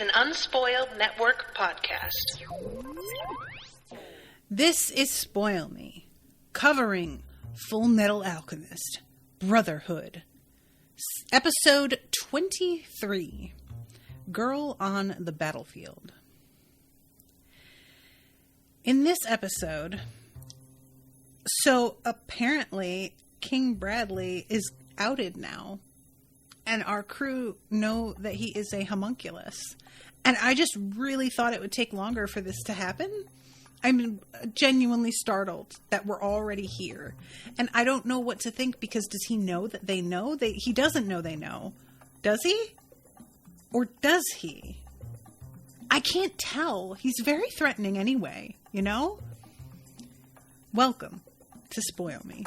an Unspoiled Network podcast. This is Spoil Me, covering Fullmetal Alchemist, Brotherhood, episode 23, Girl on the Battlefield. In this episode, so apparently King Bradley is outed now, and our crew know that he is a homunculus. And I just really thought it would take longer for this to happen. I'm genuinely startled that we're already here. And I don't know what to think, because does he know that they know? He doesn't know they know. Does he? Or does he? I can't tell. He's very threatening anyway, you know? Welcome to Spoil Me.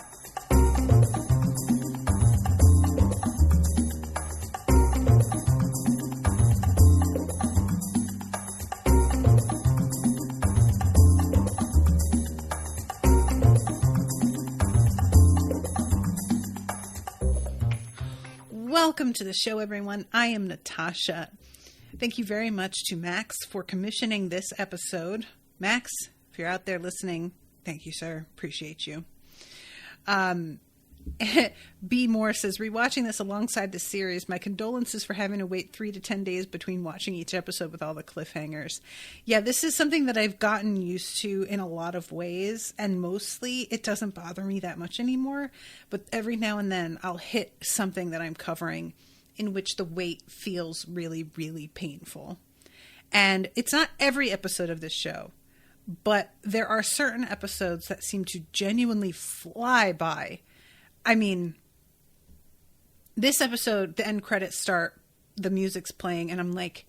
Welcome to the show, everyone. I am Natasha. Thank you very much to Max for commissioning this episode. Max, if you're out there listening, thank you, sir. Appreciate you. B. Moore says, rewatching this alongside the series, my condolences for having to wait 3 to 10 days between watching each episode with all the cliffhangers. Yeah, this is something that I've gotten used to in a lot of ways, and mostly it doesn't bother me that much anymore, but every now and then I'll hit something that I'm covering in which the wait feels really, really painful. And it's not every episode of this show, but there are certain episodes that seem to genuinely fly by. I mean, this episode, the end credits start, the music's playing, and I'm like,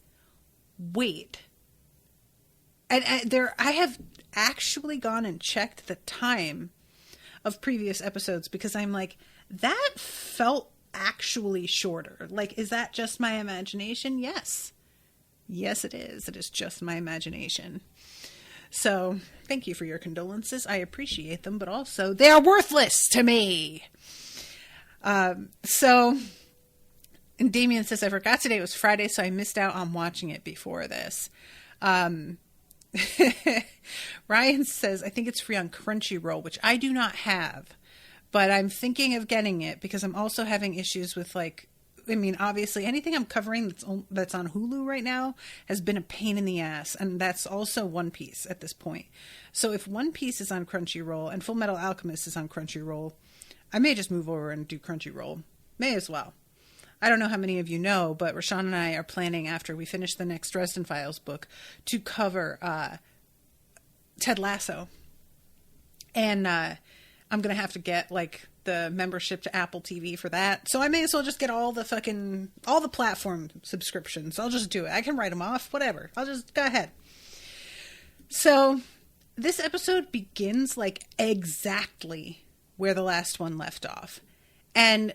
wait. And I have actually gone and checked the time of previous episodes, because I'm like, that felt actually shorter. Like, is that just my imagination? Yes. Yes, it is. It is just my imagination. So, thank you for your condolences. I appreciate them, but also, they are worthless to me. And Damien says, I forgot today was Friday, so I missed out on watching it before this. Ryan says, I think it's free on Crunchyroll, which I do not have, but I'm thinking of getting it because I'm also having issues with, like, I mean, obviously anything I'm covering that's on Hulu right now has been a pain in the ass. And that's also One Piece at this point. So if One Piece is on Crunchyroll and Fullmetal Alchemist is on Crunchyroll, I may just move over and do Crunchyroll. May as well. I don't know how many of you know, but Rashawn and I are planning, after we finish the next Dresden Files book, to cover Ted Lasso. And I'm going to have to get, like, the membership to Apple TV for that. So I may as well just get all the platform subscriptions. I'll just do it. I can write them off, whatever. I'll just go ahead. So this episode begins, like, exactly where the last one left off. And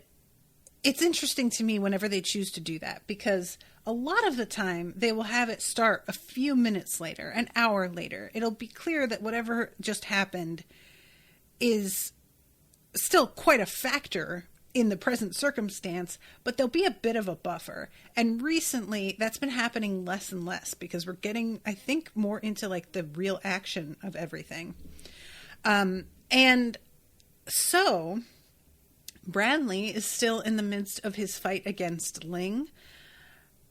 it's interesting to me whenever they choose to do that, because a lot of the time they will have it start a few minutes later, an hour later. It'll be clear that whatever just happened is still quite a factor in the present circumstance, but there'll be a bit of a buffer. And recently that's been happening less and less, because we're getting, I think, more into, like, the real action of everything. And so Bradley is still in the midst of his fight against Ling.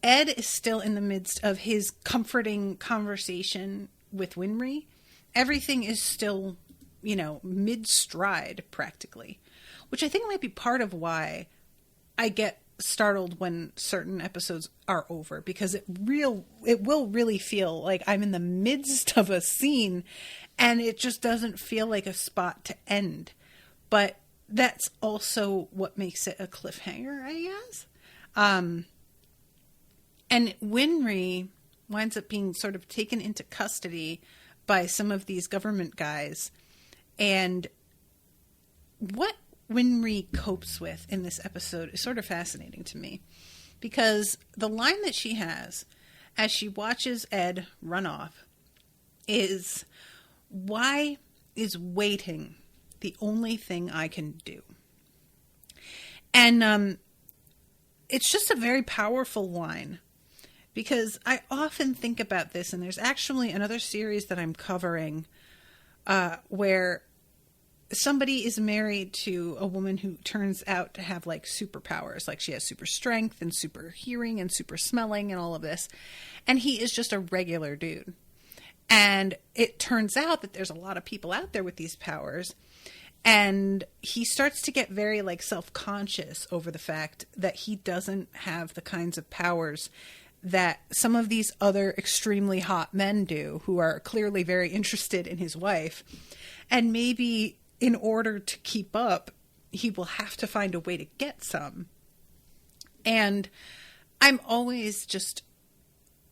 Ed is still in the midst of his comforting conversation with Winry. Everything is still, you know, mid-stride practically, which I think might be part of why I get startled when certain episodes are over, because it will really feel like I'm in the midst of a scene and it just doesn't feel like a spot to end. But that's also what makes it a cliffhanger, I guess. And Winry winds up being sort of taken into custody by some of these government guys. And what Winry copes with in this episode is sort of fascinating to me, because the line that she has as she watches Ed run off is, "Why is waiting the only thing I can do?" And it's just a very powerful line, because I often think about this, and there's actually another series that I'm covering where somebody is married to a woman who turns out to have like superpowers. Like she has super strength and super hearing and super smelling and all of this. And he is just a regular dude. And it turns out that there's a lot of people out there with these powers. And he starts to get very like self-conscious over the fact that he doesn't have the kinds of powers that some of these other extremely hot men do, who are clearly very interested in his wife. And maybe in order to keep up, he will have to find a way to get some. And I'm always just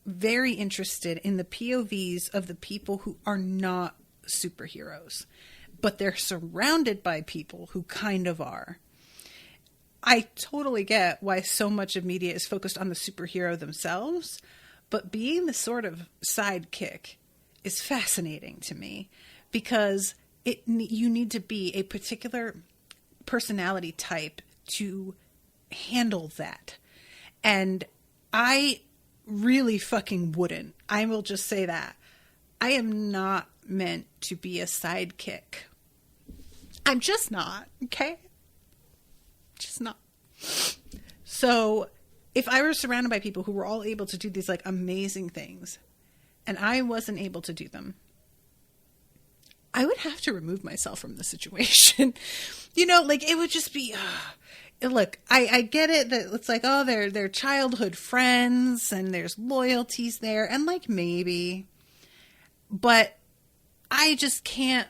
very interested in the POVs of the people who are not superheroes, but they're surrounded by people who kind of are. I totally get why so much of media is focused on the superhero themselves, but being the sort of sidekick is fascinating to me, because you need to be a particular personality type to handle that. And I really fucking wouldn't. I will just say that. I am not meant to be a sidekick. I'm just not, okay? Just not. So if I were surrounded by people who were all able to do these like amazing things and I wasn't able to do them, I would have to remove myself from the situation. You know, like it would just be, look, I get it that it's like, oh, they're childhood friends and there's loyalties there. And like, maybe, but I just can't,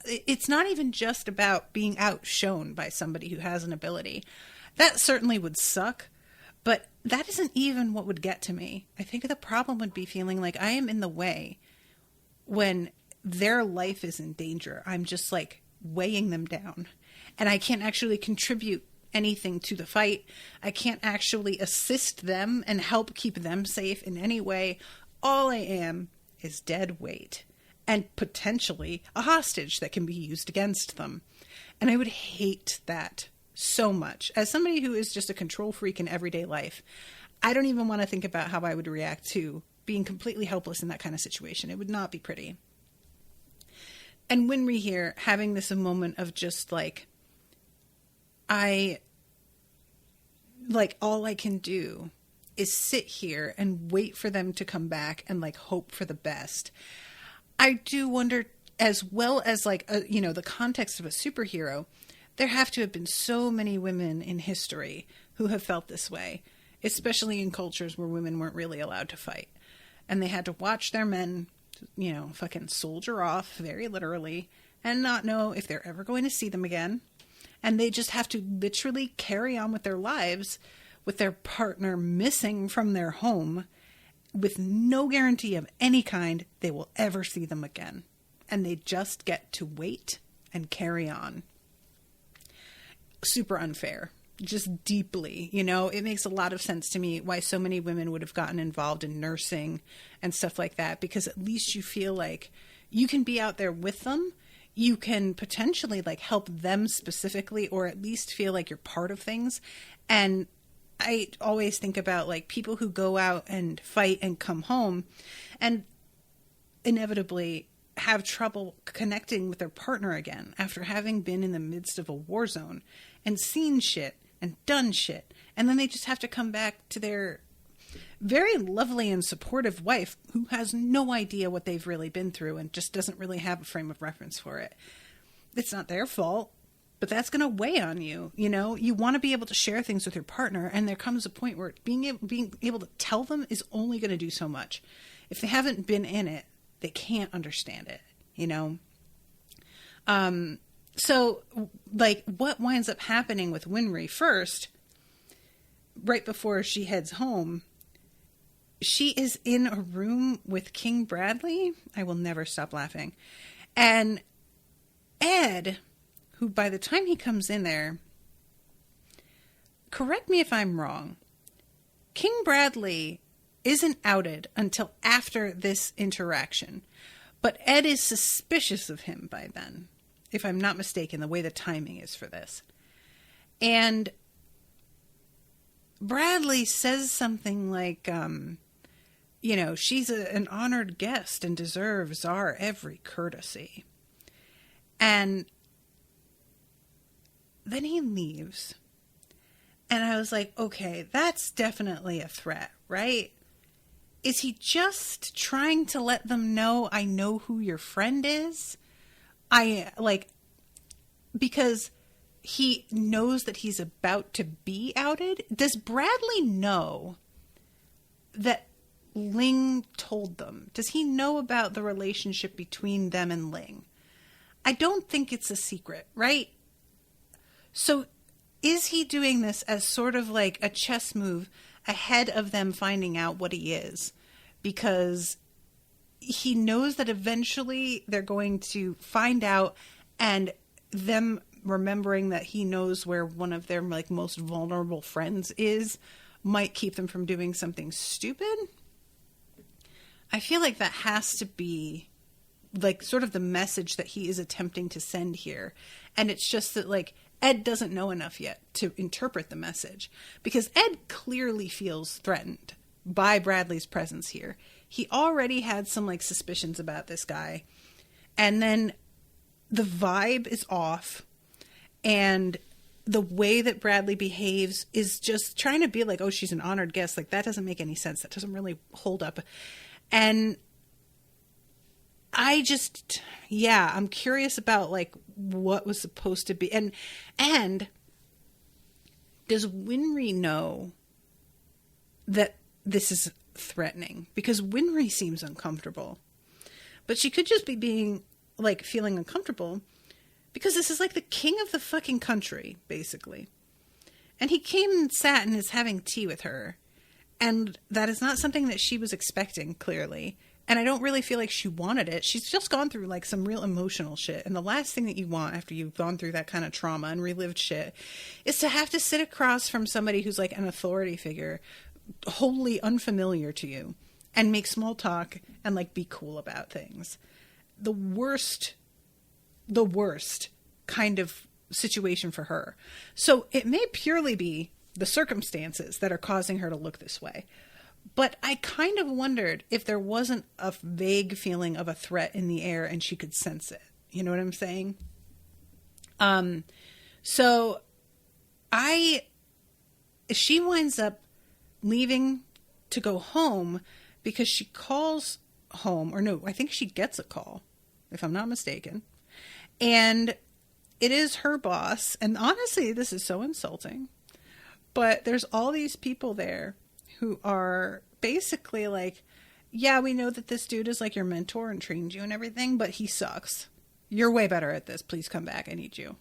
it's not even just about being outshone by somebody who has an ability. That certainly would suck, but that isn't even what would get to me. I think the problem would be feeling like I am in the way when their life is in danger. I'm just like weighing them down, and I can't actually contribute anything to the fight. I can't actually assist them and help keep them safe in any way. All I am is dead weight and potentially a hostage that can be used against them. And I would hate that so much. As somebody who is just a control freak in everyday life, I don't even want to think about how I would react to being completely helpless in that kind of situation. It would not be pretty. And Winry here having this a moment of just like, all I can do is sit here and wait for them to come back and like hope for the best. I do wonder, as well as like, the context of a superhero, there have to have been so many women in history who have felt this way, especially in cultures where women weren't really allowed to fight. And they had to watch their men, fucking soldier off, very literally, and not know if they're ever going to see them again. And they just have to literally carry on with their lives with their partner missing from their home, with no guarantee of any kind they will ever see them again. And they just get to wait and carry on. Super unfair. Just deeply, it makes a lot of sense to me why so many women would have gotten involved in nursing and stuff like that, because at least you feel like you can be out there with them. You can potentially like help them specifically, or at least feel like you're part of things. And I always think about like people who go out and fight and come home and inevitably have trouble connecting with their partner again after having been in the midst of a war zone and seen shit and done shit. And then they just have to come back to their very lovely and supportive wife who has no idea what they've really been through and just doesn't really have a frame of reference for it. It's not their fault, but that's going to weigh on you. You want to be able to share things with your partner, and there comes a point where being able to tell them is only going to do so much. If they haven't been in it, they can't understand it, So, like, what winds up happening with Winry first, right before she heads home, she is in a room with King Bradley. I will never stop laughing. And Ed, who by the time he comes in there, correct me if I'm wrong, King Bradley isn't outed until after this interaction. But Ed is suspicious of him by then, if I'm not mistaken, the way the timing is for this. And Bradley says something like, you know, she's an honored guest and deserves our every courtesy. And then he leaves. And I was like, okay, that's definitely a threat, right? Is he just trying to let them know, I know who your friend is? Because he knows that he's about to be outed. Does Bradley know that Ling told them? Does he know about the relationship between them and Ling? I don't think it's a secret, right? So is he doing this as sort of like a chess move ahead of them finding out what he is? Because he knows that eventually they're going to find out, and them remembering that he knows where one of their like most vulnerable friends is might keep them from doing something stupid. I feel like that has to be like sort of the message that he is attempting to send here. And it's just that like Ed doesn't know enough yet to interpret the message, because Ed clearly feels threatened by Bradley's presence here. He already had some like suspicions about this guy, and then the vibe is off, and the way that Bradley behaves is just trying to be like, oh, she's an honored guest. Like, that doesn't make any sense. That doesn't really hold up. And I'm curious about like what was supposed to be. And does Winry know that this is threatening? Because Winry seems uncomfortable, but she could just be being like feeling uncomfortable because this is like the king of the fucking country, basically. And he came and sat and is having tea with her. And that is not something that she was expecting, clearly. And I don't really feel like she wanted it. She's just gone through like some real emotional shit. And the last thing that you want after you've gone through that kind of trauma and relived shit is to have to sit across from somebody who's like an authority figure, wholly unfamiliar to you, and make small talk and like be cool about things. The worst kind of situation for her. So it may purely be the circumstances that are causing her to look this way. But I kind of wondered if there wasn't a vague feeling of a threat in the air and she could sense it. You know what I'm saying? So she winds up leaving to go home because she calls home, or no, I think she gets a call, if I'm not mistaken. And it is her boss. And honestly, this is so insulting. But there's all these people there who are basically like, yeah, we know that this dude is like your mentor and trained you and everything, but he sucks. You're way better at this. Please come back. I need you.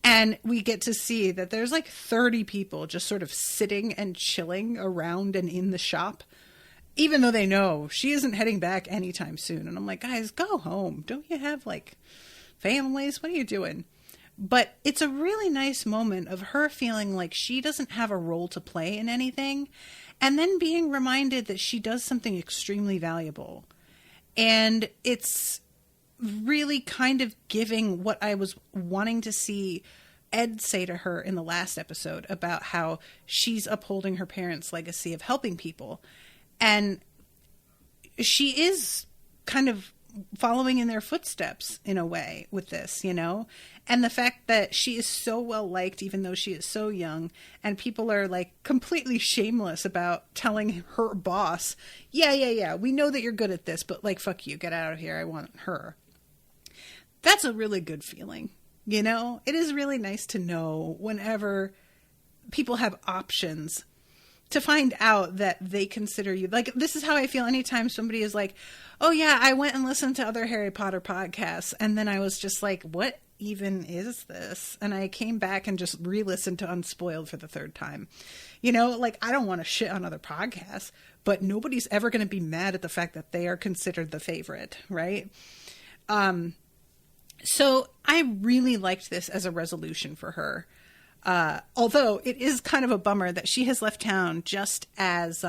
And we get to see that there's like 30 people just sort of sitting and chilling around and in the shop, even though they know she isn't heading back anytime soon. And I'm like, guys, go home. Don't you have like families? What are you doing? But it's a really nice moment of her feeling like she doesn't have a role to play in anything, and then being reminded that she does something extremely valuable. And it's really kind of giving what I was wanting to see Ed say to her in the last episode about how she's upholding her parents' legacy of helping people. And she is kind of following in their footsteps in a way with this, you know, and the fact that she is so well liked, even though she is so young, and people are like completely shameless about telling her boss, yeah, we know that you're good at this, but like, fuck you, get out of here. I want her. That's a really good feeling. You know, it is really nice to know whenever people have options to find out that they consider you. Like, this is how I feel anytime somebody is like, oh yeah, I went and listened to other Harry Potter podcasts, and then I was just like, what even is this? And I came back and just re-listened to Unspoiled for the third time. You know, like, I don't want to shit on other podcasts, but nobody's ever going to be mad at the fact that they are considered the favorite, right? So I really liked this as a resolution for her. Although it is kind of a bummer that she has left town just as,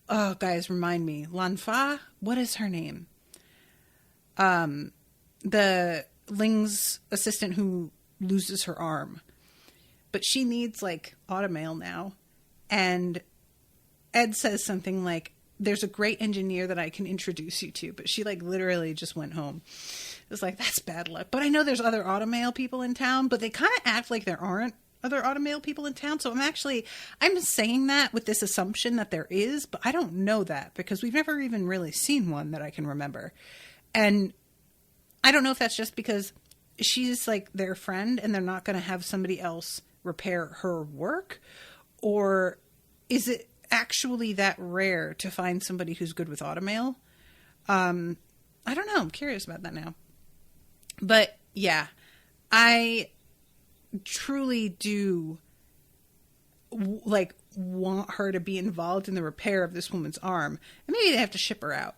oh, guys, remind me, Lan Fan? What is her name? The Ling's assistant who loses her arm. But she needs, like, automail now. And Ed says something like, there's a great engineer that I can introduce you to, but she like literally just went home. It was like, that's bad luck. But I know there's other automail people in town, but they kind of act like there aren't other automail people in town. So I'm saying that with this assumption that there is, but I don't know that because we've never even really seen one that I can remember. And I don't know if that's just because she's like their friend and they're not going to have somebody else repair her work, or is it actually that rare to find somebody who's good with automail? I don't know. I'm curious about that now. But yeah, I truly do like want her to be involved in the repair of this woman's arm. And maybe they have to ship her out.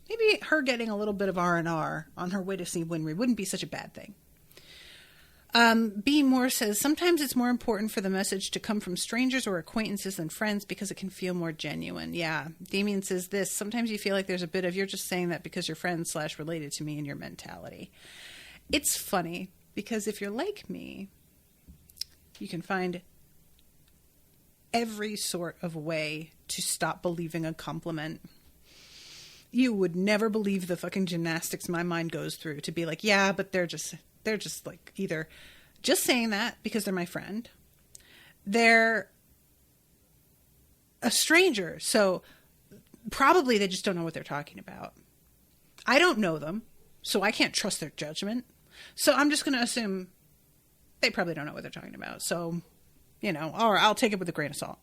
Maybe her getting a little bit of R&R on her way to see Winry wouldn't be such a bad thing. B. Moore says, sometimes it's more important for the message to come from strangers or acquaintances than friends because it can feel more genuine. Yeah. Damien says this, sometimes you feel like there's a bit of, you're just saying that because you're friends / related to me in your mentality. It's funny because if you're like me, you can find every sort of way to stop believing a compliment. You would never believe the fucking gymnastics my mind goes through to be like, yeah, but they're just like either just saying that because they're my friend. They're a stranger. So probably they just don't know what they're talking about. I don't know them, so I can't trust their judgment. So I'm just going to assume they probably don't know what they're talking about. So, or I'll take it with a grain of salt.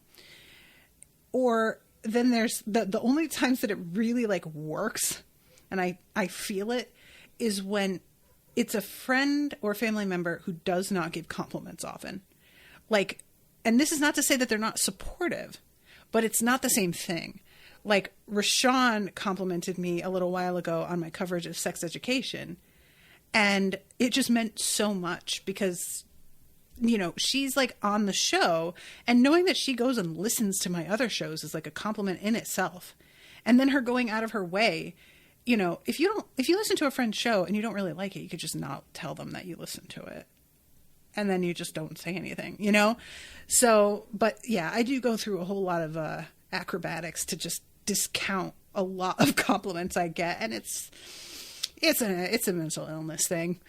Or then there's the only times that it really like works and I feel it is when it's a friend or family member who does not give compliments often. Like, and this is not to say that they're not supportive, but it's not the same thing. Like Rashawn complimented me a little while ago on my coverage of sex education. And it just meant so much because, she's like on the show, and knowing that she goes and listens to my other shows is like a compliment in itself. And then her going out of her way, if you listen to a friend's show and you don't really like it, you could just not tell them that you listen to it. And then you just don't say anything, So, but yeah, I do go through a whole lot of acrobatics to just discount a lot of compliments I get. And it's a mental illness thing.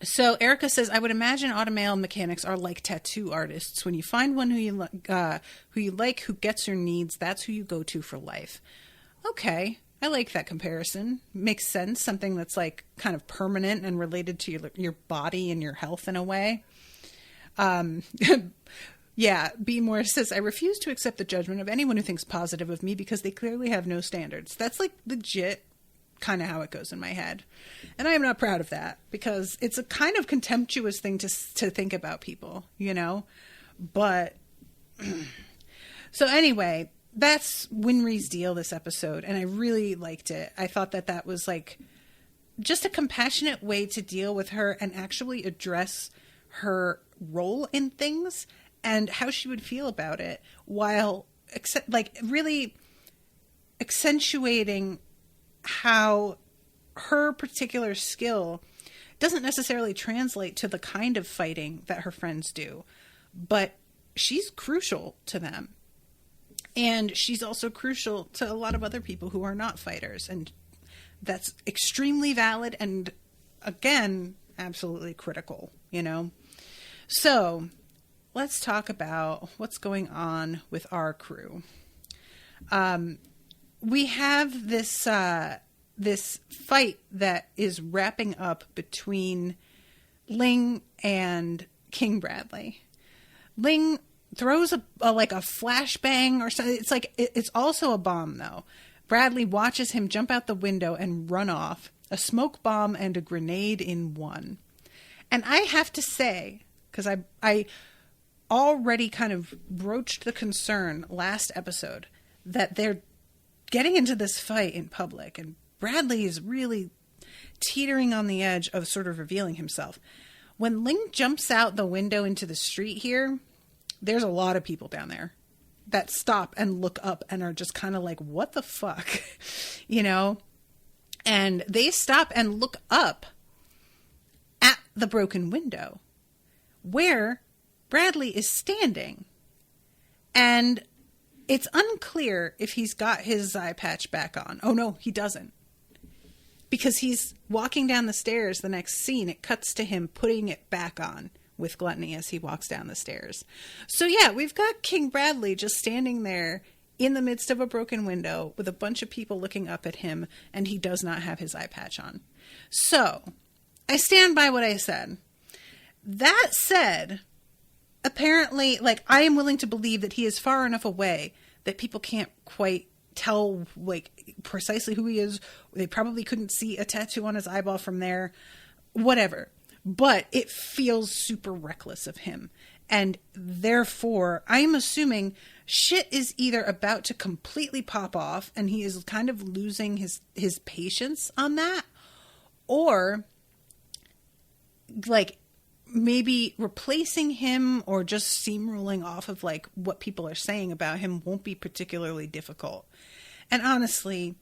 So Erica says, I would imagine automail mechanics are like tattoo artists. When you find one who you like, who gets your needs, that's who you go to for life. Okay. I like that comparison. Makes sense. Something that's like kind of permanent and related to your body and your health in a way. Yeah. B. Morris says, I refuse to accept the judgment of anyone who thinks positive of me because they clearly have no standards. That's like legit kind of how it goes in my head. And I am not proud of that because it's a kind of contemptuous thing to think about people, but so anyway, that's Winry's deal this episode. And I really liked it. I thought that was like just a compassionate way to deal with her and actually address her role in things and how she would feel about it while really accentuating how her particular skill doesn't necessarily translate to the kind of fighting that her friends do, but she's crucial to them. And she's also crucial to a lot of other people who are not fighters. And that's extremely valid and, again, absolutely critical, So let's talk about what's going on with our crew. We have this fight that is wrapping up between Ling and King Bradley. Ling throws a flashbang or something. It's like it's also a bomb though. Bradley watches him jump out the window and run off. A smoke bomb and a grenade in one. And I have to say, because I already kind of broached the concern last episode that they're getting into this fight in public and Bradley is really teetering on the edge of sort of revealing himself. When Ling jumps out the window into the street here, there's a lot of people down there that stop and look up and are just kind of like, what the fuck? And they stop and look up at the broken window where Bradley is standing. And It's unclear if he's got his eye patch back on. Oh, no, he doesn't. Because he's walking down the stairs. The next scene, it cuts to him putting it back on with Gluttony as he walks down the stairs. So yeah, we've got King Bradley just standing there in the midst of a broken window with a bunch of people looking up at him, and he does not have his eye patch on. So I stand by what I said. That said, apparently, like, I am willing to believe that he is far enough away that people can't quite tell, like, precisely who he is. They probably couldn't see a tattoo on his eyeball from there. Whatever. But it feels super reckless of him. And therefore, I'm assuming shit is either about to completely pop off and he is kind of losing his patience on that, or like maybe replacing him or just steamrolling off of like what people are saying about him won't be particularly difficult. And honestly,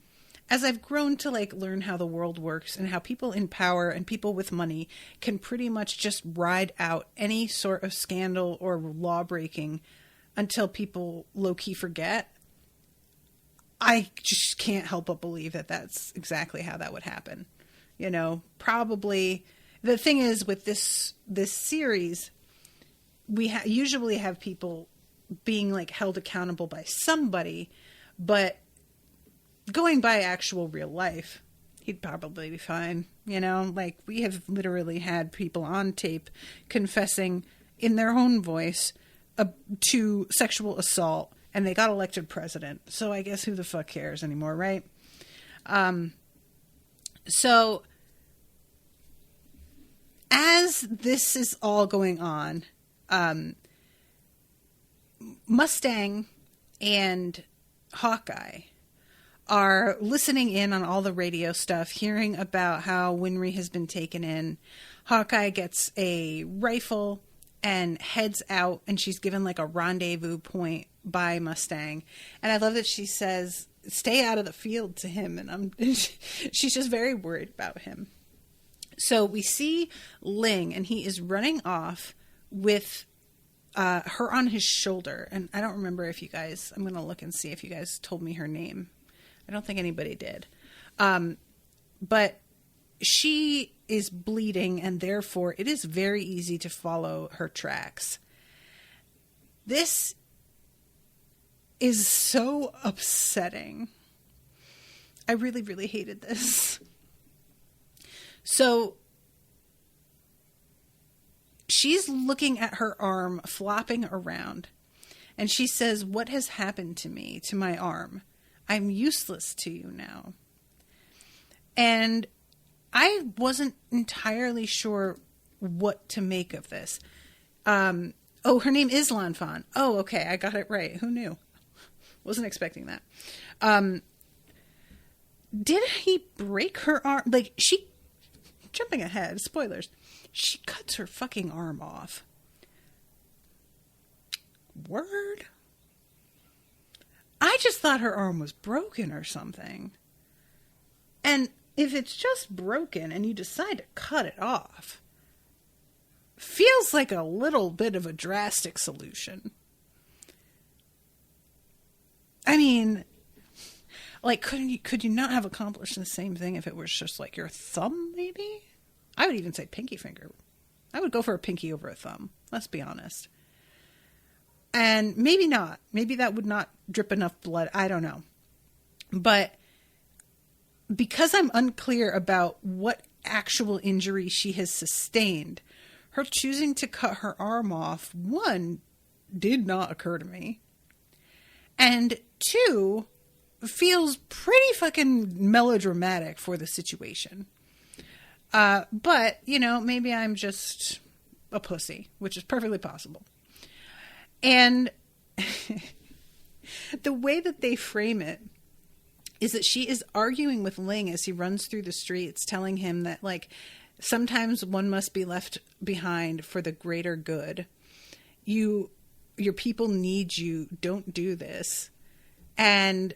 as I've grown to like learn how the world works and how people in power and people with money can pretty much just ride out any sort of scandal or law breaking until people low-key forget, I just can't help but believe that that's exactly how that would happen. You know, probably the thing is with this series, we usually have people being like held accountable by somebody, but going by actual real life, he'd probably be fine. You know, like we have literally had people on tape confessing in their own voice to sexual assault, and they got elected president. So I guess who the fuck cares anymore, right? So as this is all going on, Mustang and Hawkeye are listening in on all the radio stuff, hearing about how Winry has been taken in. Hawkeye gets a rifle and heads out, and she's given like a rendezvous point by Mustang. And I love that she says, "Stay out of the field" to him, and she's just very worried about him. So we see Ling, and he is running off with her on his shoulder. And I don't remember if you guys, I'm going to look and see if you guys told me her name. I don't think anybody did. But she is bleeding, and therefore it is very easy to follow her tracks. This is so upsetting. I really, really hated this. So she's looking at her arm flopping around, and she says, "What has happened to me, to my arm? I'm useless to you now." And I wasn't entirely sure what to make of this. Oh, her name is Lan Fan. Oh, okay, I got it right. Who knew? Wasn't expecting that. Did he break her arm? Like, jumping ahead, spoilers, she cuts her fucking arm off. Word? I just thought her arm was broken or something. And if it's just broken and you decide to cut it off, feels like a little bit of a drastic solution. I mean, like, could you not have accomplished the same thing if it was just like your thumb, maybe? I would even say pinky finger. I would go for a pinky over a thumb. Let's be honest. And maybe not. Maybe that would not drip enough blood. I don't know. But because I'm unclear about what actual injury she has sustained, her choosing to cut her arm off, one, did not occur to me. And two, feels pretty fucking melodramatic for the situation. But, you know, maybe I'm just a pussy, which is perfectly possible. And the way that they frame it is that she is arguing with Ling as he runs through the streets, telling him that, like, sometimes one must be left behind for the greater good. Your people need you. Don't do this. And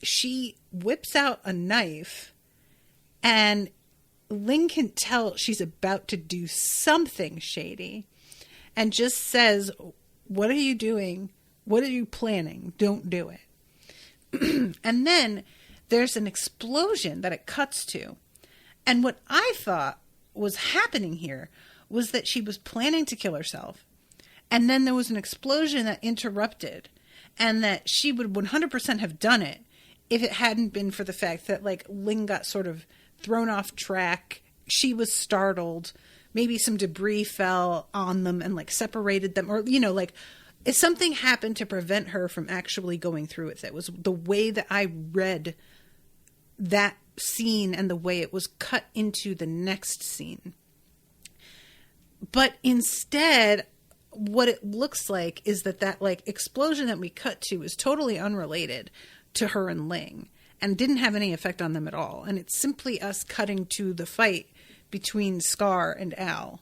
she whips out a knife, and Ling can tell she's about to do something shady, and just says, "What are you doing? What are you planning? Don't do it. And then there's an explosion that it cuts to. And what I thought was happening here was that she was planning to kill herself. And then there was an explosion that interrupted, and that she would 100% have done it if it hadn't been for the fact that, like, Ling got sort of thrown off track. She was startled. Maybe some debris fell on them and, like, separated them. Or, you know, like, if something happened to prevent her from actually going through with it. It was the way that I read that scene and the way it was cut into the next scene. But instead, what it looks like is that like explosion that we cut to is totally unrelated to her and Ling and didn't have any effect on them at all. And it's simply us cutting to the fight between Scar and Al.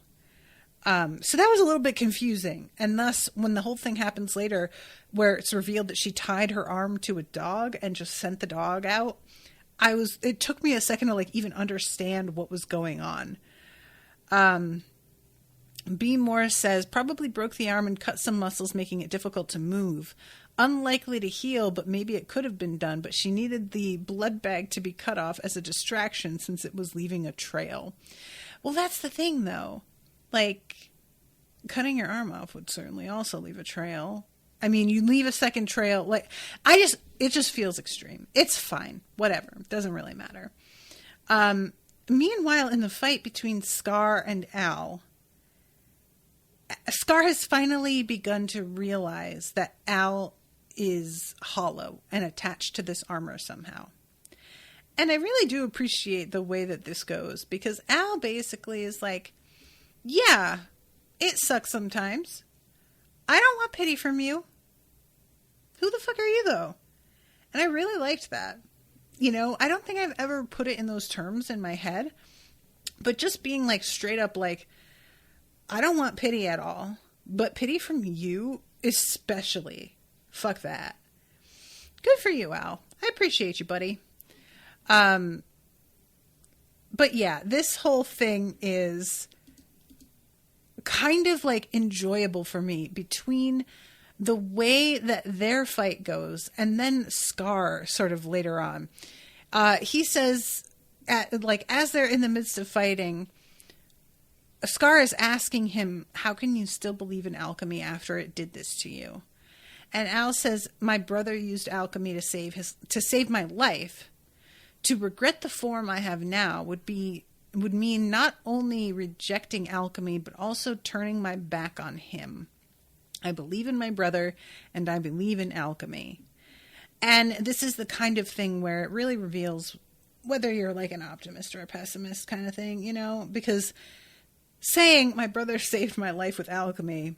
So that was a little bit confusing. And thus, when the whole thing happens later, where it's revealed that she tied her arm to a dog and just sent the dog out, it took me a second to, like, even understand what was going on. B. Morris says, probably broke the arm and cut some muscles, making it difficult to move. Unlikely to heal, but maybe it could have been done. But she needed the blood bag to be cut off as a distraction since it was leaving a trail. Well, that's the thing, though. Like, cutting your arm off would certainly also leave a trail. I mean, you leave a second trail. Like, it just feels extreme. It's fine. Whatever. It doesn't really matter. Meanwhile, in the fight between Scar and Al, Scar has finally begun to realize that Al is hollow and attached to this armor somehow. And I really do appreciate the way that this goes, because Al basically is like, yeah, it sucks sometimes. I don't want pity from you. Who the fuck are you, though? And I really liked that. You know, I don't think I've ever put it in those terms in my head, but just being, like, straight up like, I don't want pity at all, but pity from you especially. Fuck that. Good for you, Al. I appreciate you, buddy. But yeah, this whole thing is kind of, like, enjoyable for me between the way that their fight goes and then Scar sort of later on. He says, as they're in the midst of fighting, Scar is asking him, how can you still believe in alchemy after it did this to you? And Al says, my brother used alchemy to save my life. To regret the form I have now would mean not only rejecting alchemy, but also turning my back on him. I believe in my brother, and I believe in alchemy. And this is the kind of thing where it really reveals whether you're, like, an optimist or a pessimist kind of thing, you know, because saying my brother saved my life with alchemy,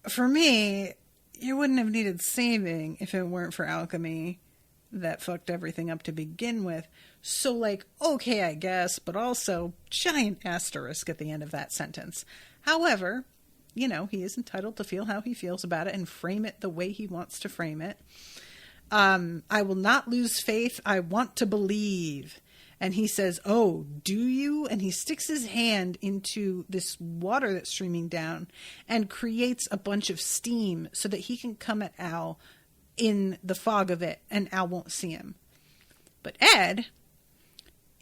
for me, you wouldn't have needed saving if it weren't for alchemy that fucked everything up to begin with. So, like, okay, I guess, but also giant asterisk at the end of that sentence. However, you know, he is entitled to feel how he feels about it and frame it the way he wants to frame it. I will not lose faith. I want to believe. And he says, oh, do you? And he sticks his hand into this water that's streaming down and creates a bunch of steam so that he can come at Al in the fog of it and Al won't see him. But Ed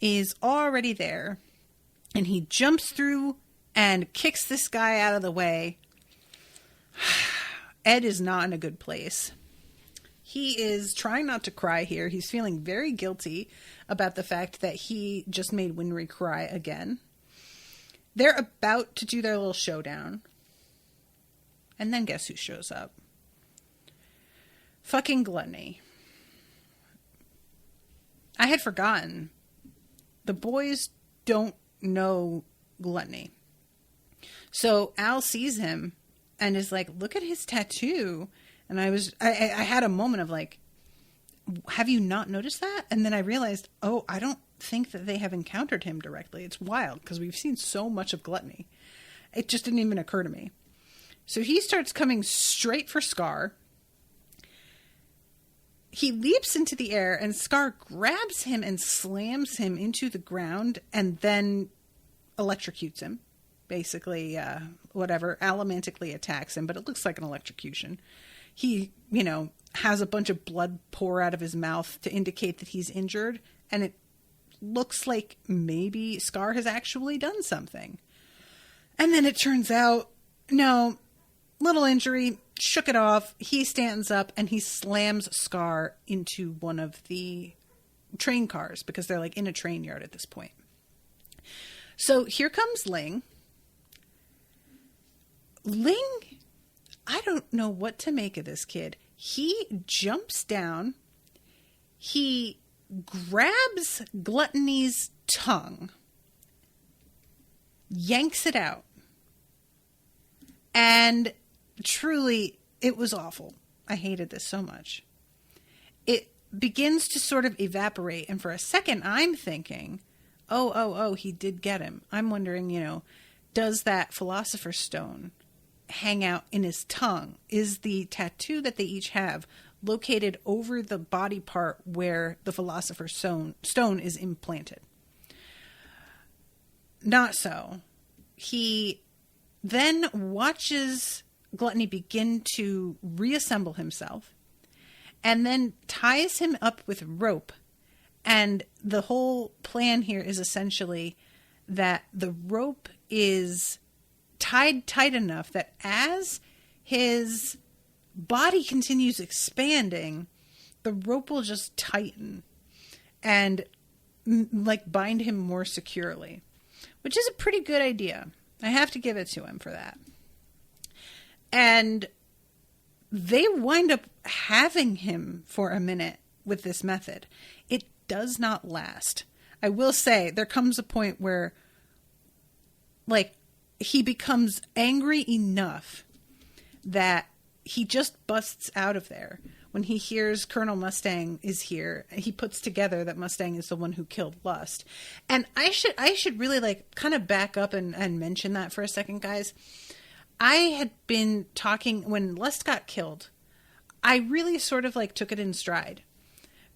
is already there and he jumps through and kicks this guy out of the way. Ed is not in a good place. He is trying not to cry here. He's feeling very guilty about the fact that he just made Winry cry again. They're about to do their little showdown. And then guess who shows up? Fucking Gluttony. I had forgotten. The boys don't know Gluttony. So Al sees him and is like, look at his tattoo. And I had a moment of like, have you not noticed that? And then I realized, oh, I don't think that they have encountered him directly. It's wild because we've seen so much of Gluttony. It just didn't even occur to me. So he starts coming straight for Scar. He leaps into the air and Scar grabs him and slams him into the ground and then electrocutes him. Basically, allomantically attacks him, but it looks like an electrocution. he, has a bunch of blood pour out of his mouth to indicate that he's injured. And it looks like maybe Scar has actually done something. And then it turns out, no, little injury, shook it off. He stands up and he slams Scar into one of the train cars because they're like in a train yard at this point. So here comes Ling. Ling, I don't know what to make of this kid. He jumps down. He grabs Gluttony's tongue, yanks it out, and truly, it was awful. I hated this so much. It begins to sort of evaporate, and for a second, I'm thinking, oh, he did get him. I'm wondering, does that Philosopher's Stone hang out in his tongue? Is the tattoo that they each have located over the body part where the Philosopher's Stone is implanted? Not so. He then watches Gluttony begin to reassemble himself and then ties him up with rope. And the whole plan here is essentially that the rope is tied tight enough that as his body continues expanding, the rope will just tighten and bind him more securely, which is a pretty good idea. I have to give it to him for that. And they wind up having him for a minute with this method. It does not last. I will say there comes a point where he becomes angry enough that he just busts out of there. When he hears Colonel Mustang is here, he puts together that Mustang is the one who killed Lust. And I should really kind of back up and mention that for a second, guys. I had been talking when Lust got killed. I really sort of took it in stride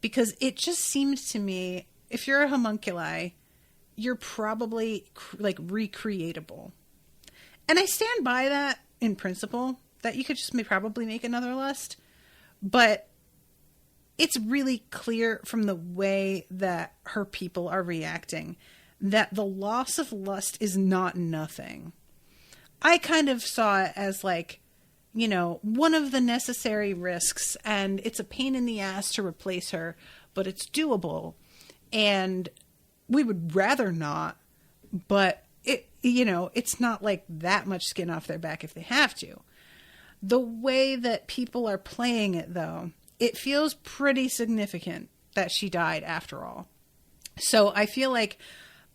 because it just seemed to me, if you're a homunculi, you're probably recreatable. And I stand by that in principle, that you could just probably make another Lust. But it's really clear from the way that her people are reacting that the loss of Lust is not nothing. I kind of saw it as one of the necessary risks, and it's a pain in the ass to replace her, but it's doable. And we would rather not, but it's not that much skin off their back if they have to. The way that people are playing it, though, it feels pretty significant that she died after all. So I feel like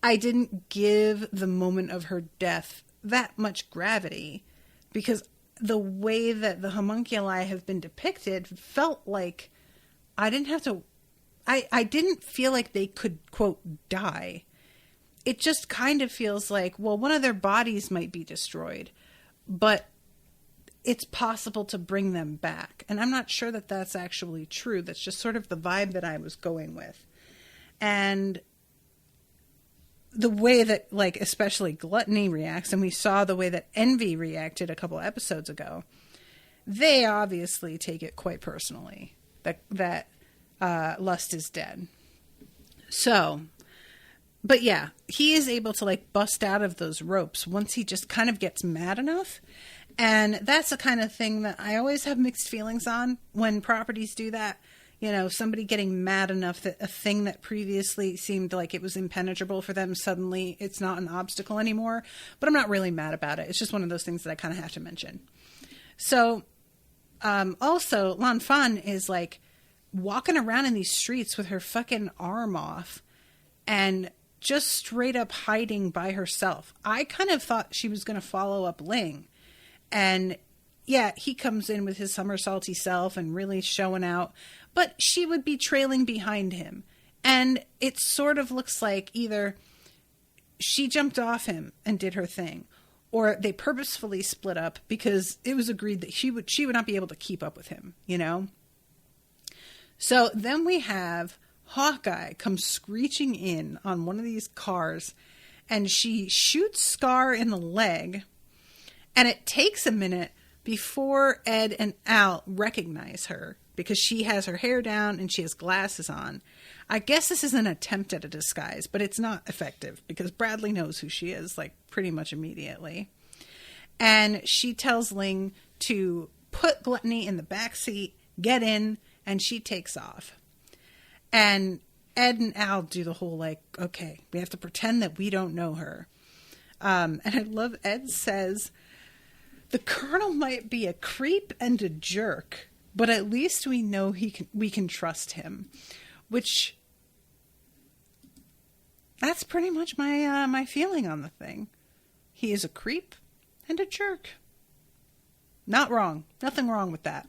I didn't give the moment of her death that much gravity because the way that the homunculi have been depicted felt like I didn't feel like they could, quote, die. It just kind of feels like, well, one of their bodies might be destroyed, but it's possible to bring them back. And I'm not sure that that's actually true. That's just sort of the vibe that I was going with. And the way that, especially Gluttony reacts, and we saw the way that Envy reacted a couple episodes ago, they obviously take it quite personally that Lust is dead. So, but yeah, he is able to bust out of those ropes once he just kind of gets mad enough. And that's the kind of thing that I always have mixed feelings on when properties do that. Somebody getting mad enough that a thing that previously seemed like it was impenetrable for them, suddenly it's not an obstacle anymore. But I'm not really mad about it. It's just one of those things that I kind of have to mention. So, also, Lan Fan is walking around in these streets with her fucking arm off and just straight up hiding by herself. I kind of thought she was going to follow up Ling. And yeah, he comes in with his somersaulty self and really showing out, but she would be trailing behind him. And it sort of looks like either she jumped off him and did her thing, or they purposefully split up because it was agreed that she would not be able to keep up with him, So then we have Hawkeye come screeching in on one of these cars, and she shoots Scar in the leg. And it takes a minute before Ed and Al recognize her because she has her hair down and she has glasses on. I guess this is an attempt at a disguise, but it's not effective because Bradley knows who she is, like, pretty much immediately. And she tells Ling to put Gluttony in the back seat, get in, and she takes off. And Ed and Al do the whole, like, okay, we have to pretend that we don't know her. And I love Ed says, the Colonel might be a creep and a jerk, but at least we know we can trust him. Which, that's pretty much my feeling on the thing. He is a creep and a jerk. Not wrong. Nothing wrong with that.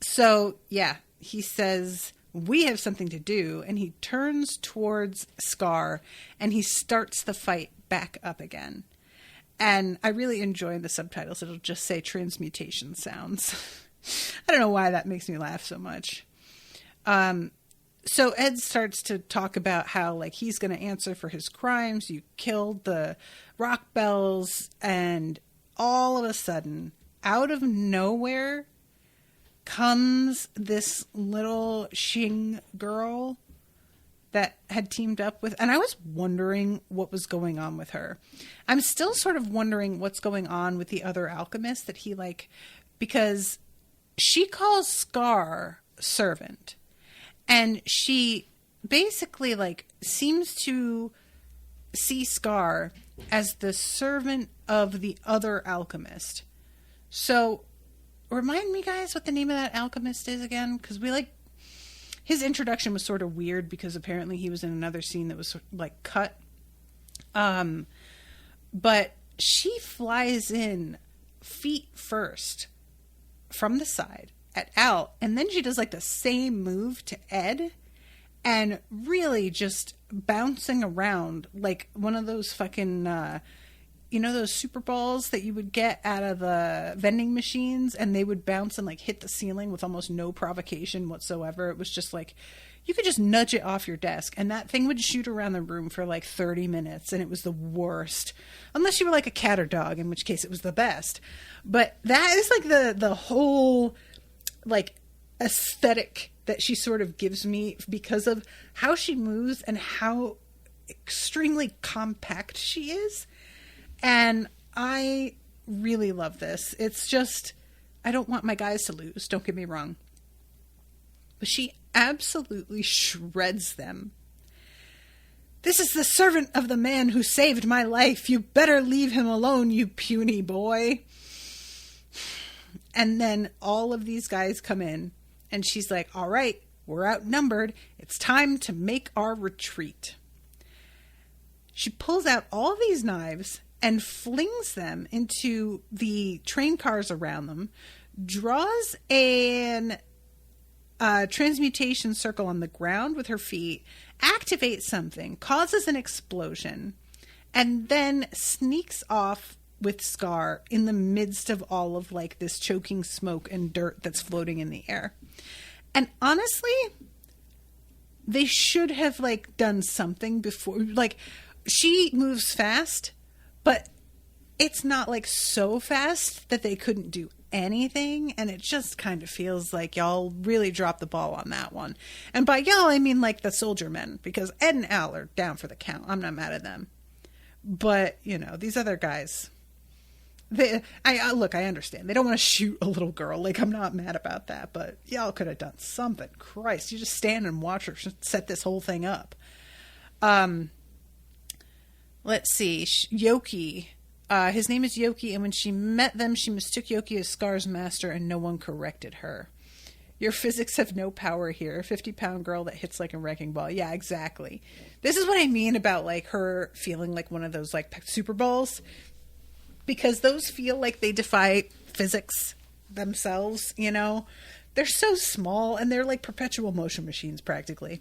So, yeah, he says, we have something to do, and he turns towards Scar, and he starts the fight back up again. And I really enjoy the subtitles. It'll just say transmutation sounds. I don't know why that makes me laugh so much. So Ed starts to talk about how, like, he's going to answer for his crimes. You killed the rock bells, and all of a sudden, out of nowhere, comes this little Xing girl that had teamed up with, and I was wondering what was going on with her. I'm still sort of wondering what's going on with the other alchemist that he, like, because she calls Scar servant, and she basically, like, seems to see Scar as the servant of the other alchemist. So remind me, guys, what the name of that alchemist is again, because we, like, his introduction was sort of weird because apparently he was in another scene that was, like, cut. But she flies in feet first from the side at Al, and then she does, like, the same move to Ed, and really just bouncing around like one of those fucking, those super balls that you would get out of the vending machines, and they would bounce and, like, hit the ceiling with almost no provocation whatsoever. It was just like, you could just nudge it off your desk, and that thing would shoot around the room for, like, 30 minutes, and it was the worst. Unless you were, like, a cat or dog, in which case it was the best. But that is, like, the whole, like, aesthetic that she sort of gives me because of how she moves and how extremely compact she is. And I really love this. It's just, I don't want my guys to lose, don't get me wrong. But she absolutely shreds them. This is the servant of the man who saved my life. You better leave him alone, you puny boy. And then all of these guys come in, and she's like, all right, we're outnumbered. It's time to make our retreat. She pulls out all these knives and flings them into the train cars around them, draws a transmutation circle on the ground with her feet, activates something, causes an explosion, and then sneaks off with Scar in the midst of all of, like, this choking smoke and dirt that's floating in the air. And honestly, they should have, like, done something before. Like, she moves fast, but it's not, like, so fast that they couldn't do anything, and it just kind of feels like y'all really dropped the ball on that one. And by y'all, I mean, like, the soldier men, because Ed and Al are down for the count. I'm not mad at them. But, these other guys, I understand. They don't want to shoot a little girl. Like, I'm not mad about that, but y'all could have done something. Christ, you just stand and watch her set this whole thing up. Let's see. Yoki. His name is Yoki, and when she met them, she mistook Yoki as Scar's master, and no one corrected her. Your physics have no power here. A 50-pound girl that hits like a wrecking ball. Yeah, exactly. This is what I mean about, like, her feeling like one of those, like, super balls. Because those feel like they defy physics themselves, They're so small, and they're like perpetual motion machines, practically.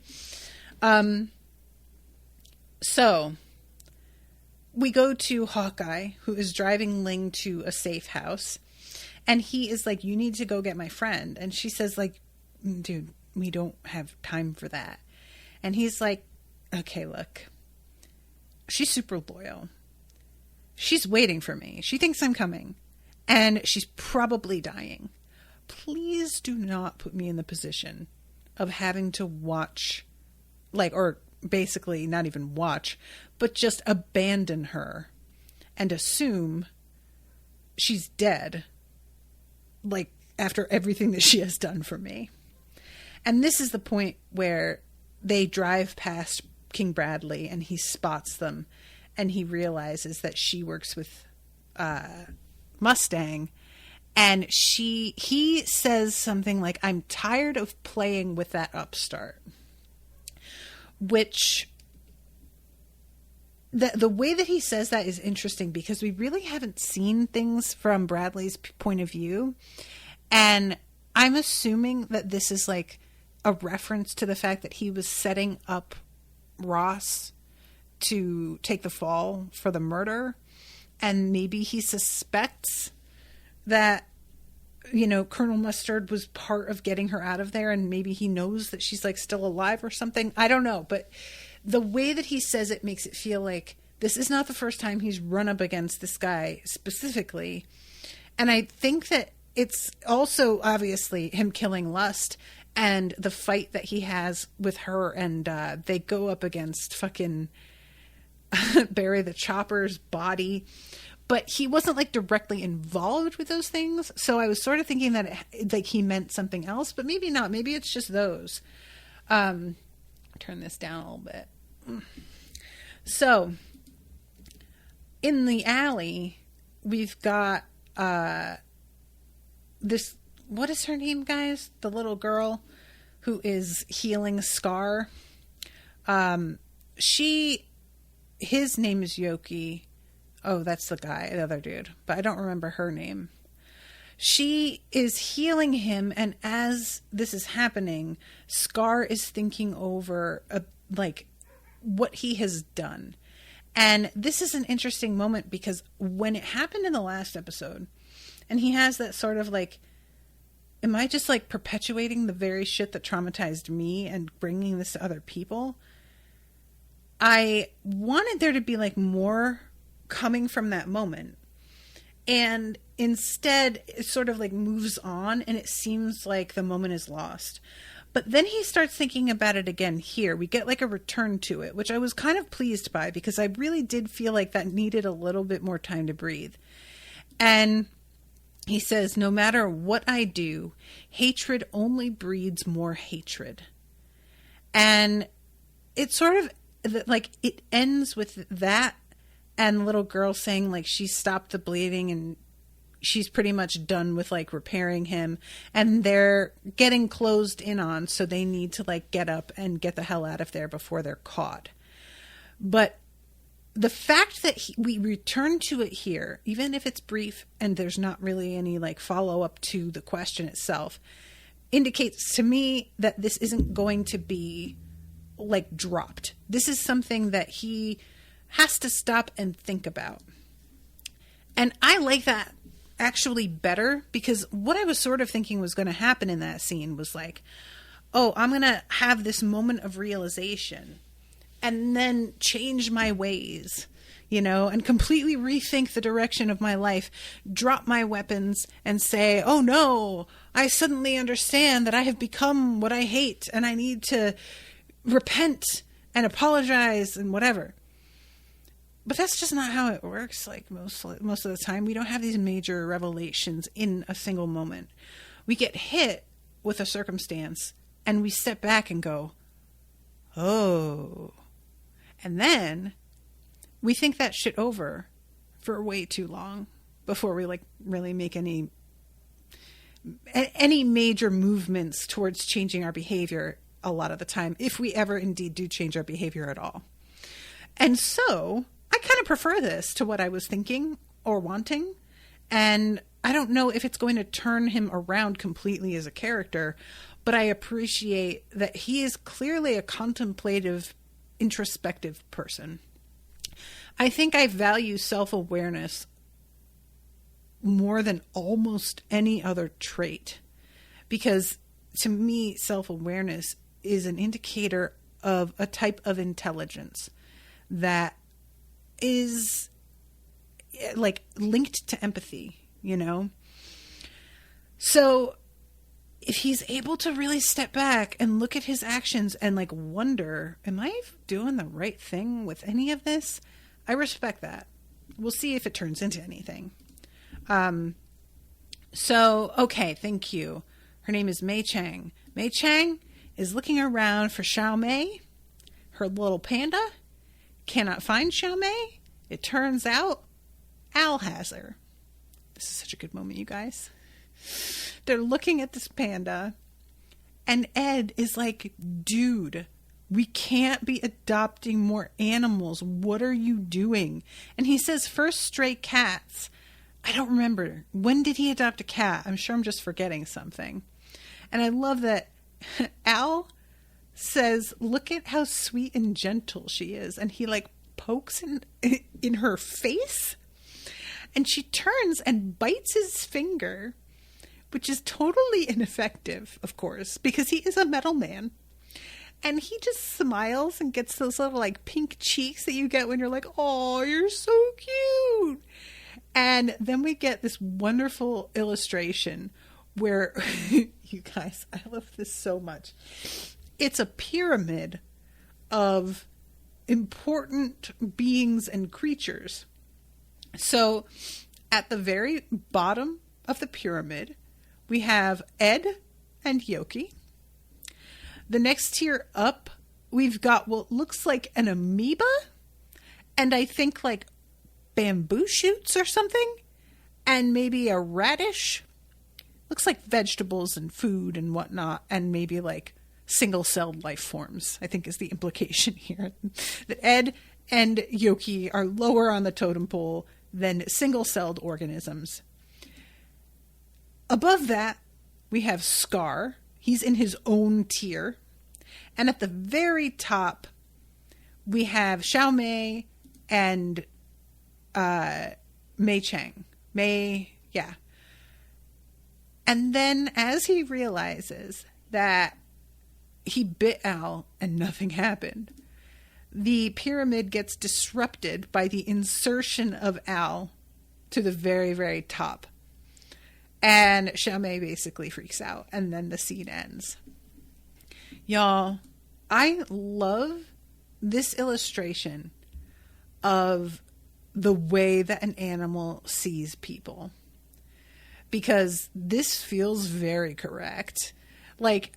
So we go to Hawkeye, who is driving Ling to a safe house. And he is like, you need to go get my friend. And she says, like, dude, we don't have time for that. And he's like, okay, look, she's super loyal. She's waiting for me. She thinks I'm coming. And she's probably dying. Please do not put me in the position of having to watch, like, or basically not even watch, but just abandon her and assume she's dead, like, after everything that she has done for me. And this is the point where they drive past King Bradley and he spots them and he realizes that she works with Mustang, and he says something like, "I'm tired of playing with that upstart," which the way that he says that is interesting because we really haven't seen things from Bradley's point of view. And I'm assuming that this is like a reference to the fact that he was setting up Ross to take the fall for the murder. And maybe he suspects that, you know, Colonel Mustard was part of getting her out of there. And maybe he knows that she's like still alive or something. I don't know. But the way that he says it makes it feel like this is not the first time he's run up against this guy specifically. And I think that it's also obviously him killing Lust and the fight that he has with her. And they go up against fucking Barry the Chopper's body, but he wasn't like directly involved with those things. So I was sort of thinking that like he meant something else, but maybe not. Maybe it's just those. Turn this down a little bit. So in the alley, we've got this, what is her name, guys? The little girl who is healing Scar. His name is Yoki. Oh, that's the guy, the other dude. But I don't remember her name. She is healing him, and as this is happening, Scar is thinking over like what he has done. And this is an interesting moment because when it happened in the last episode, and he has that sort of like, am I just like perpetuating the very shit that traumatized me and bringing this to other people? I wanted there to be like more coming from that moment. And instead it sort of like moves on and it seems like the moment is lost. But then he starts thinking about it again here. We get like a return to it, which I was kind of pleased by because I really did feel like that needed a little bit more time to breathe. And he says, "No matter what I do, hatred only breeds more hatred." And it's sort of like it ends with that and the little girl saying like she stopped the bleeding and she's pretty much done with like repairing him, and they're getting closed in on, so they need to like get up and get the hell out of there before they're caught. But the fact that we return to it here, even if it's brief and there's not really any like follow up to the question itself, indicates to me that this isn't going to be like dropped. This is something that he has to stop and think about. And I like that actually better because what I was sort of thinking was going to happen in that scene was like, oh, I'm going to have this moment of realization and then change my ways, you know, and completely rethink the direction of my life, drop my weapons and say, oh no, I suddenly understand that I have become what I hate and I need to repent and apologize and whatever. But that's just not how it works. Like most of the time, we don't have these major revelations in a single moment. We get hit with a circumstance and we step back and go, oh. And then we think that shit over for way too long before we like really make any major movements towards changing our behavior a lot of the time, if we ever indeed do change our behavior at all. And so I kind of prefer this to what I was thinking or wanting. And I don't know if it's going to turn him around completely as a character, but I appreciate that he is clearly a contemplative, introspective person. I think I value self-awareness more than almost any other trait, because to me, self-awareness is an indicator of a type of intelligence that is like linked to empathy, you know? So if he's able to really step back and look at his actions and like wonder, am I doing the right thing with any of this? I respect that. We'll see if it turns into anything. So, okay, thank you. Her name is Mei Chang. Mei Chang is looking around for Xiao Mei, her little panda. Cannot find Xiao Mei. It turns out Al has her. This is such a good moment, you guys. They're looking at this panda, and Ed is like, dude, we can't be adopting more animals. What are you doing? And he says, first stray cats. I don't remember. When did he adopt a cat? I'm sure I'm just forgetting something. And I love that Al says, look at how sweet and gentle she is. And he like pokes in her face. And she turns and bites his finger, which is totally ineffective, of course, because he is a metal man. And he just smiles and gets those little like pink cheeks that you get when you're like, oh, you're so cute. And then we get this wonderful illustration where, you guys, I love this so much. It's a pyramid of important beings and creatures. So at the very bottom of the pyramid, we have Ed and Yoki. The next tier up, we've got what looks like an amoeba, and I think like bamboo shoots or something, and maybe a radish. Looks like vegetables and food and whatnot, and maybe like single-celled life forms, I think is the implication here. That Ed and Yoki are lower on the totem pole than single-celled organisms. Above that, we have Scar. He's in his own tier. And at the very top, we have Xiao Mei and Mei Chang. Yeah. And then as he realizes that he bit Al and nothing happened, the pyramid gets disrupted by the insertion of Al to the very, very top. And Xiao Mei basically freaks out, and then the scene ends. Y'all, I love this illustration of the way that an animal sees people, because this feels very correct. Like,